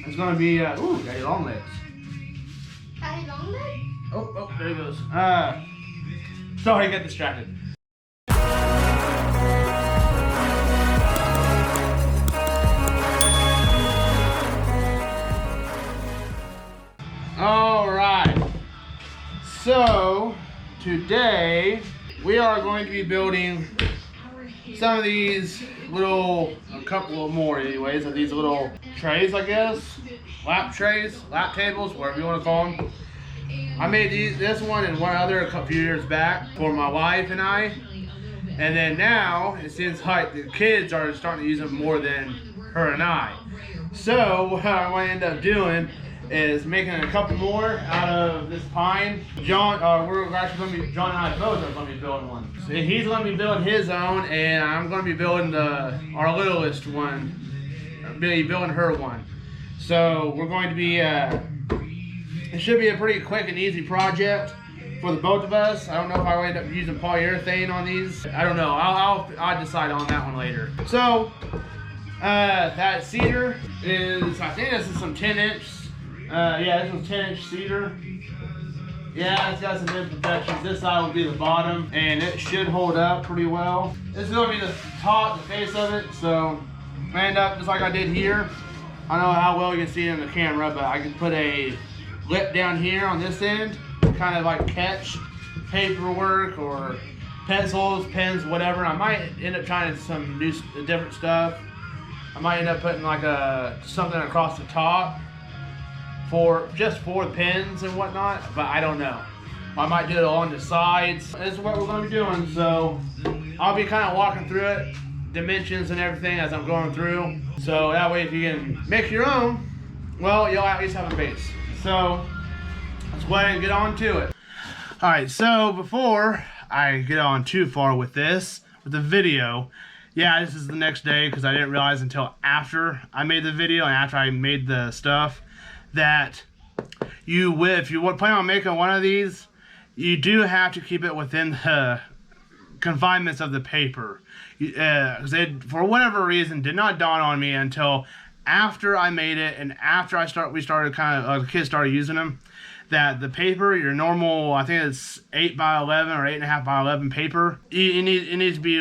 It's gonna be ooh, daddy long legs. Daddy long legs? Oh, there he goes. Sorry, I got distracted. All right. So today we are going to be building some of these little, a couple more anyways, of these little trays, I guess. Lap trays, lap tables, whatever you want to call them. I made this one and one other a few years back for my wife and I. And then now, it seems like the kids are starting to use them more than her and I. So what I want to end up doing is making a couple more out of this pine. John, we're actually going to be, John and I both are going to be building one. So he's going to be building his own, and I'm going to be building our littlest one, building her one. So we're going to be, it should be a pretty quick and easy project for the both of us. I don't know if I will end up using polyurethane on these. I don't know. I'll decide on that one later. So that cedar is, I think this is some 10-inch. Yeah, this one's 10-inch cedar. Yeah, it's got some imperfections. This side will be the bottom, and it should hold up pretty well. This is going to be the top, the face of it. So I end up just like I did here. I don't know how well you can see it in the camera, but I can put a lip down here on this end, kind of like catch paperwork or pencils, pens, whatever. I might end up trying some new, different stuff. I might end up putting like something across the top just for the pens and whatnot, but I don't know. I might do it on the sides. This is what we're going to be doing, so I'll be kind of walking through it, dimensions and everything as I'm going through. So that way if you can make your own, well, you'll at least have a base. So let's go ahead and get on to it. All right, so before I get on too far with the video, yeah, this is the next day because I didn't realize until after I made the video and after I made the stuff that if you plan on making one of these, you do have to keep it within the confinements of the paper. Because it, for whatever reason, did not dawn on me until after I made it and after we started the kids started using them, that the paper, your normal, I think it's 8 by 11 or 8.5 by 11 paper, it needs to be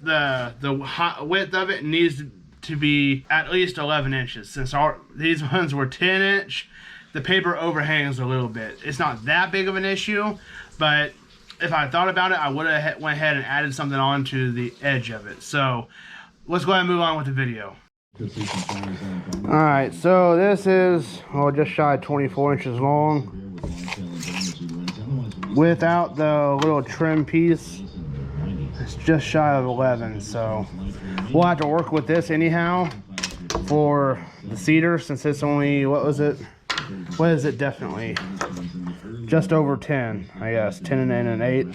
the width of it needs to be at least 11 inches. Since these ones were 10-inch, the paper overhangs a little bit. It's not that big of an issue, but if I thought about it, I would have went ahead and added something on to the edge of it. So let's go ahead and move on with the video. Alright, so this is just shy of 24 inches long. Without the little trim piece, it's just shy of 11. So we'll have to work with this anyhow for the cedar, since it's only, what is it, definitely just over 10, I guess, 10 and 8.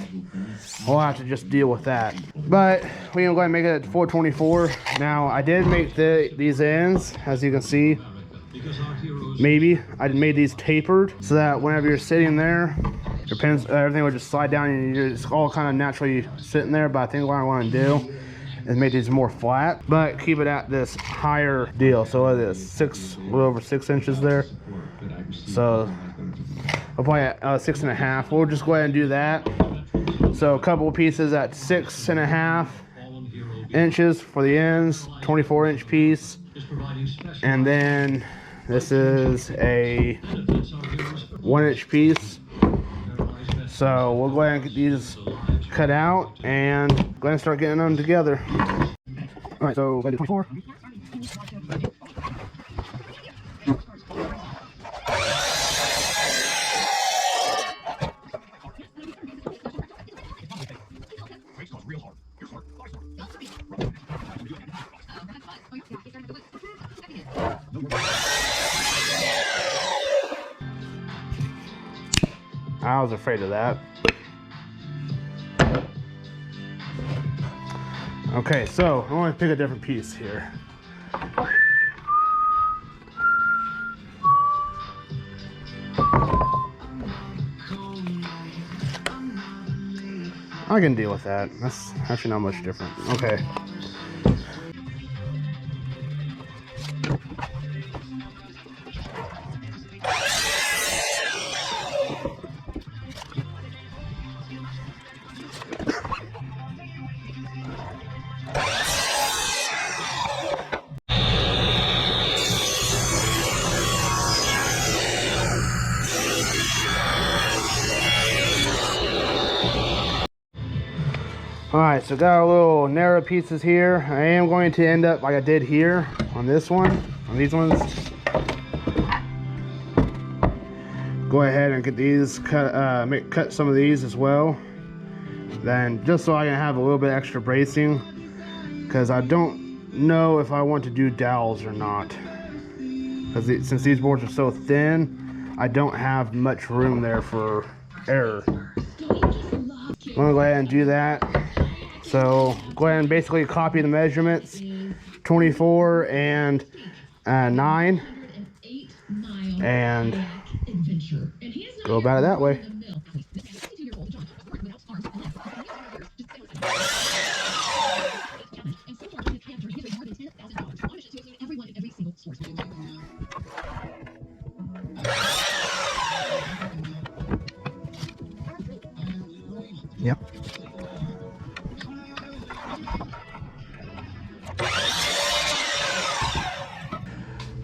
We'll have to just deal with that. But we can go ahead and make it at 424. Now, I did make these ends, as you can see. Maybe I made these tapered so that whenever you're sitting there, your pens, everything would just slide down and you're just all kind of naturally sitting there. But I think what I want to do is make these more flat, but keep it at this higher deal. So it is a little over 6 inches there. So I'll probably at 6.5. We'll just go ahead and do that. So a couple of pieces at 6.5 inches for the ends, 24-inch piece, and then this is a 1-inch piece. So we'll go ahead and get these cut out and go ahead and start getting them together. All right, so 24. I was afraid of that. Okay, so I want to pick a different piece here. I can deal with that. That's actually not much different. Okay. Alright, so got our little narrow pieces here. I am going to end up like I did here on this one, on these ones. Go ahead and get these cut, cut some of these as well. Then just so I can have a little bit extra bracing, because I don't know if I want to do dowels or not. Because since these boards are so thin, I don't have much room there for error. I'm gonna go ahead and do that. So go ahead and basically copy the measurements, 24 and 9, and go about it that way. Yep.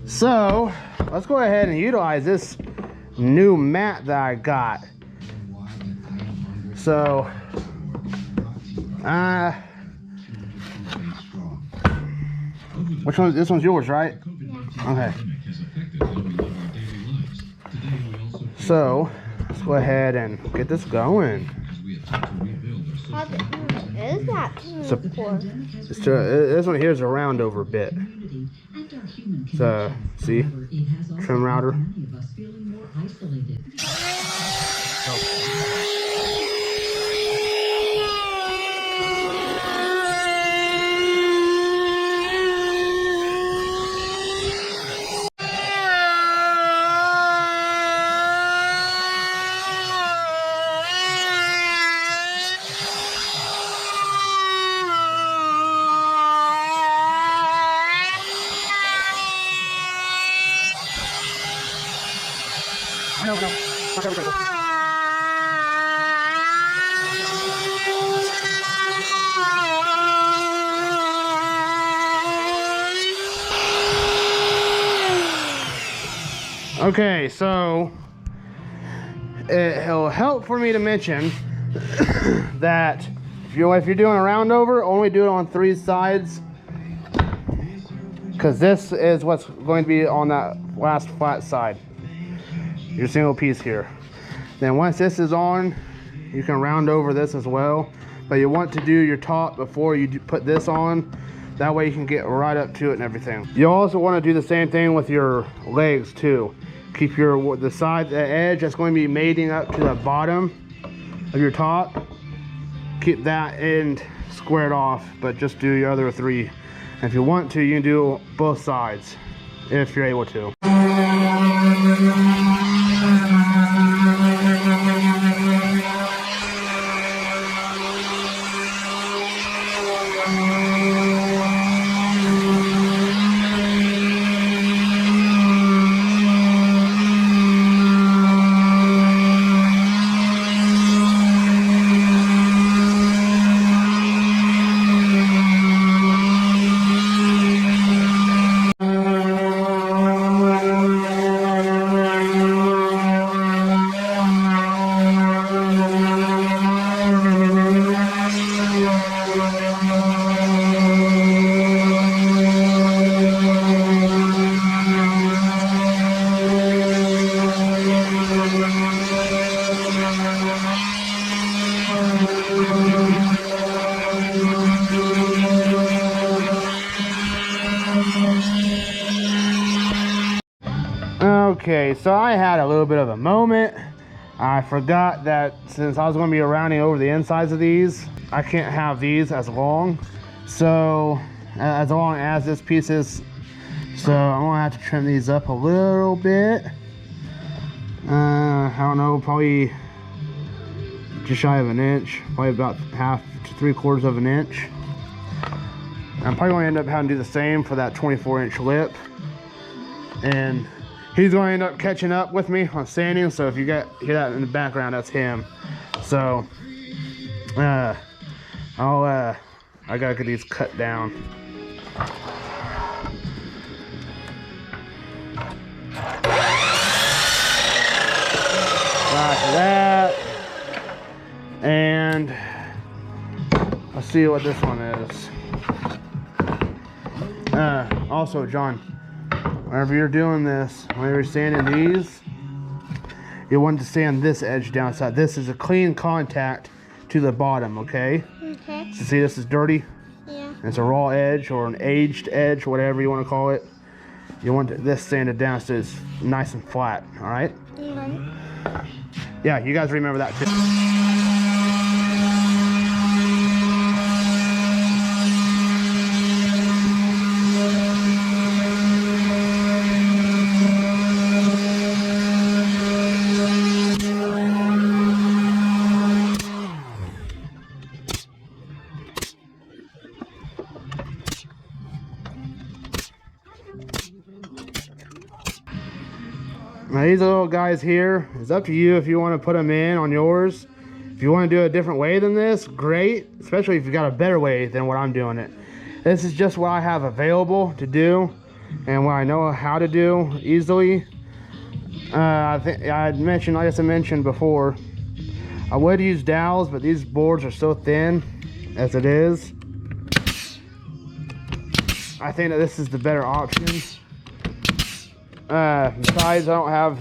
So let's go ahead and utilize this new mat that I got. So which one? This one's yours, right? Okay. So let's go ahead and get this going. What is that for? This one here is a round over bit. So see, trim router. Okay, so it'll help for me to mention that if you're doing a round over, only do it on 3 sides, because this is what's going to be on that last flat side, your single piece here. Then once this is on, you can round over this as well, but you want to do your top before you put this on. That way you can get right up to it and everything. You also want to do the same thing with your legs too. Keep the edge that's going to be mating up to the bottom of your top. Keep that end squared off, but just do your other 3. And if you want to, you can do both sides if you're able to. Okay, so I had a little bit of a moment. I forgot that since I was going to be rounding over the insides of these, I can't have these as long. So, as long as this piece is, so I'm going to have to trim these up a little bit. I don't know, probably just shy of an inch, probably about 1/2 to 3/4 of an inch. I'm probably going to end up having to do the same for that 24-inch lip. And he's going to end up catching up with me on sanding, so if you hear that in the background, that's him. So, I gotta get these cut down. Like that. And let's see what this one is. Also, John, whenever you're doing this, whenever you're sanding these, you want to sand this edge down. So this is a clean contact to the bottom, okay? Okay. So see, this is dirty. Yeah. It's a raw edge or an aged edge, whatever you want to call it. You want this sanded down so it's nice and flat, all right? Okay. Yeah, you guys remember that too. Now these little guys here, it's up to you if you want to put them in on yours. If you want to do it a different way than this, great. Especially if you got a better way than what I'm doing it. This is just what I have available to do and what I know how to do easily. I think I mentioned, like I mentioned before, I would use dowels, but these boards are so thin as it is. I think that this is the better option. Besides, I don't have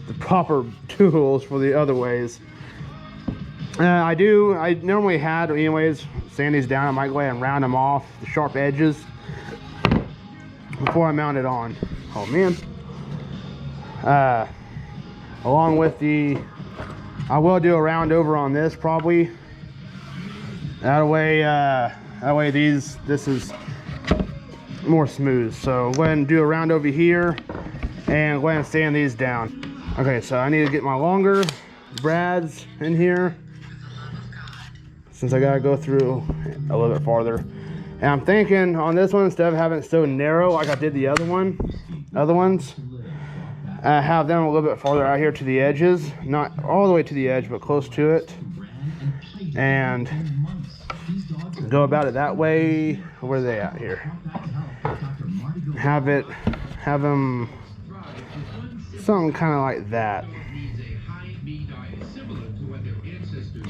the proper tools for the other ways. I normally had, anyways, sand these down. I might go ahead and round them off, the sharp edges, before I mount it on. Oh man. Along with I will do a round over on this probably. That way this is more smooth. So go ahead and do a round over here and go ahead and sand these down. Okay, so I need to get my longer brads in here since I gotta go through a little bit farther. And I'm thinking on this one, instead of having it so narrow like I did the other ones, have them a little bit farther out here to the edges, not all the way to the edge, but close to it, and go about it that way. Where are they at here? Have them something kind of like that,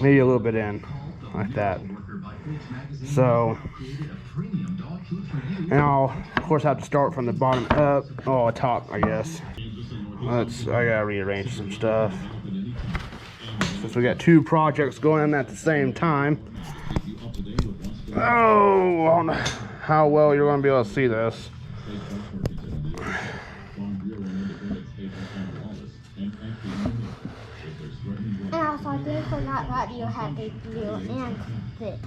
maybe a little bit in like that. So, and I'll of course have to start from the bottom up, top I guess. I gotta rearrange some stuff since we got two projects going on at the same time. Oh, I don't know how well you're gonna be able to see this. And also, I did forgot that you had a blue and this.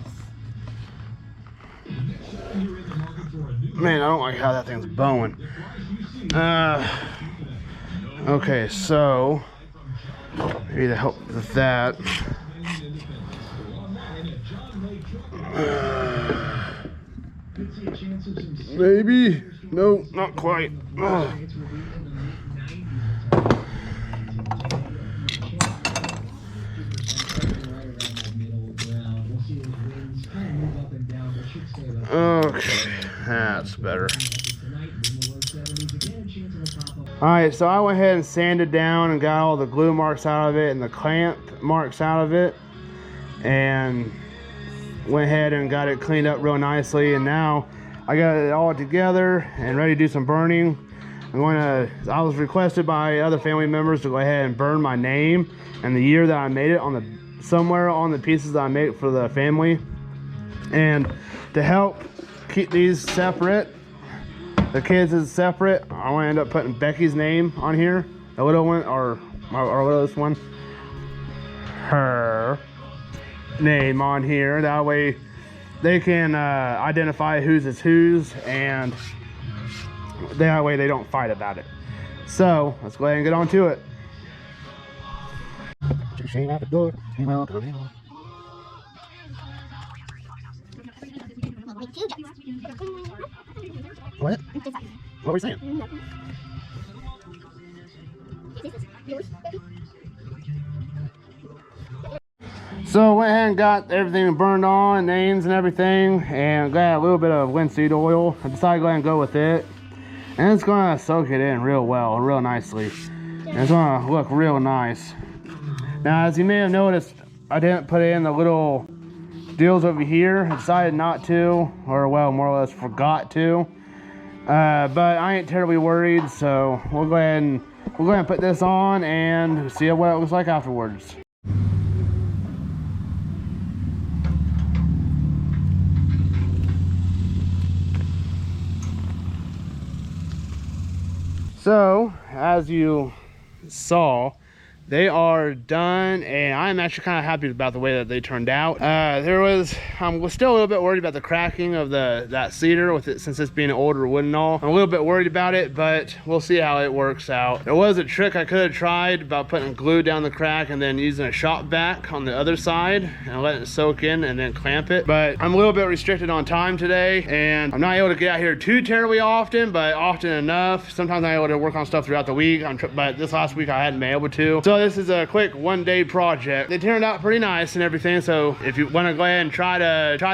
Man, I don't like how that thing's bowing. Okay, so maybe to help with that. Maybe. No, not quite. Okay, that's better. Alright, so I went ahead and sanded down and got all the glue marks out of it and the clamp marks out of it, and went ahead and got it cleaned up real nicely, and now I got it all together and ready to do some burning. I was requested by other family members to go ahead and burn my name and the year that I made it somewhere on the pieces that I made for the family. And to help keep these separate, the kids is separate, I want to end up putting Becky's name on here, the little one, or littlest one, her name on here. That way they can identify whose is whose, and that way they don't fight about it. So let's go ahead and get on to it. What? What were you saying? So I went ahead and got everything burned on, names and everything, and got a little bit of linseed oil. I decided to go ahead and go with it. And it's gonna soak it in real well, real nicely. And it's gonna look real nice. Now, as you may have noticed, I didn't put in the little deals over here. I decided not to, or well, more or less forgot to. But I ain't terribly worried, so we'll go ahead and put this on and see what it looks like afterwards. So, as you saw, they are done, and I'm actually kind of happy about the way that they turned out. I was still a little bit worried about the cracking of that cedar with it, since it's being older wood and all. I'm a little bit worried about it, but we'll see how it works out. There was a trick I could have tried about putting glue down the crack and then using a shop vac on the other side and letting it soak in and then clamp it. But I'm a little bit restricted on time today, and I'm not able to get out here too terribly often, but often enough. Sometimes I'm able to work on stuff throughout the week, but this last week I hadn't been able to. So this is a quick one-day project. They turned out pretty nice and everything, so if you want to go ahead and try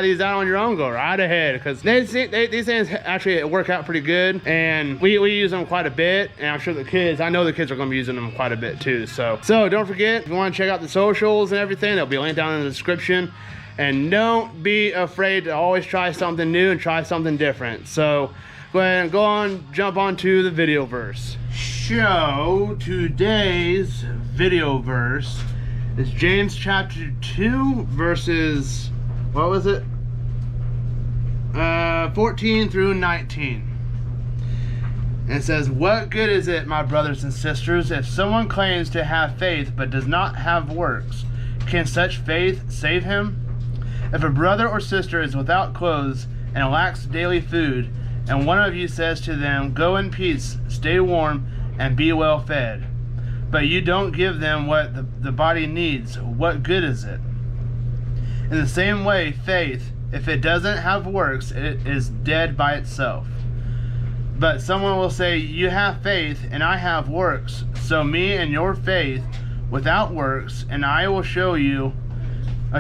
these out on your own, go right ahead, because these things actually work out pretty good, and we use them quite a bit, and I'm sure I know the kids are going to be using them quite a bit too. So don't forget, if you want to check out the socials and everything, they'll be linked down in the description. And don't be afraid to always try something new and try something different. So go ahead and jump onto the video verse. So today's video verse is James chapter 2 verses, what was it? 14 through 19. And it says, "What good is it, my brothers and sisters, if someone claims to have faith but does not have works? Can such faith save him? If a brother or sister is without clothes and lacks daily food, and one of you says to them, 'Go in peace, stay warm, and be well fed,' but you don't give them what the body needs, what good is it? In the same way, faith, if it doesn't have works, it is dead by itself. But someone will say, 'You have faith, and I have works. So me and your faith without works, and I will show you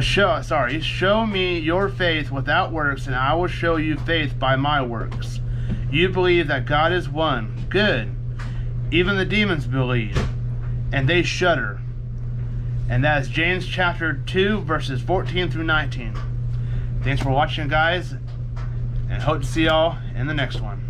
show me your faith without works, and I will show you faith by my works. You believe that God is one. Good. Even the demons believe, and they shudder.'" And that is James chapter 2 verses 14 through 19. Thanks for watching, guys, and hope to see y'all in the next one.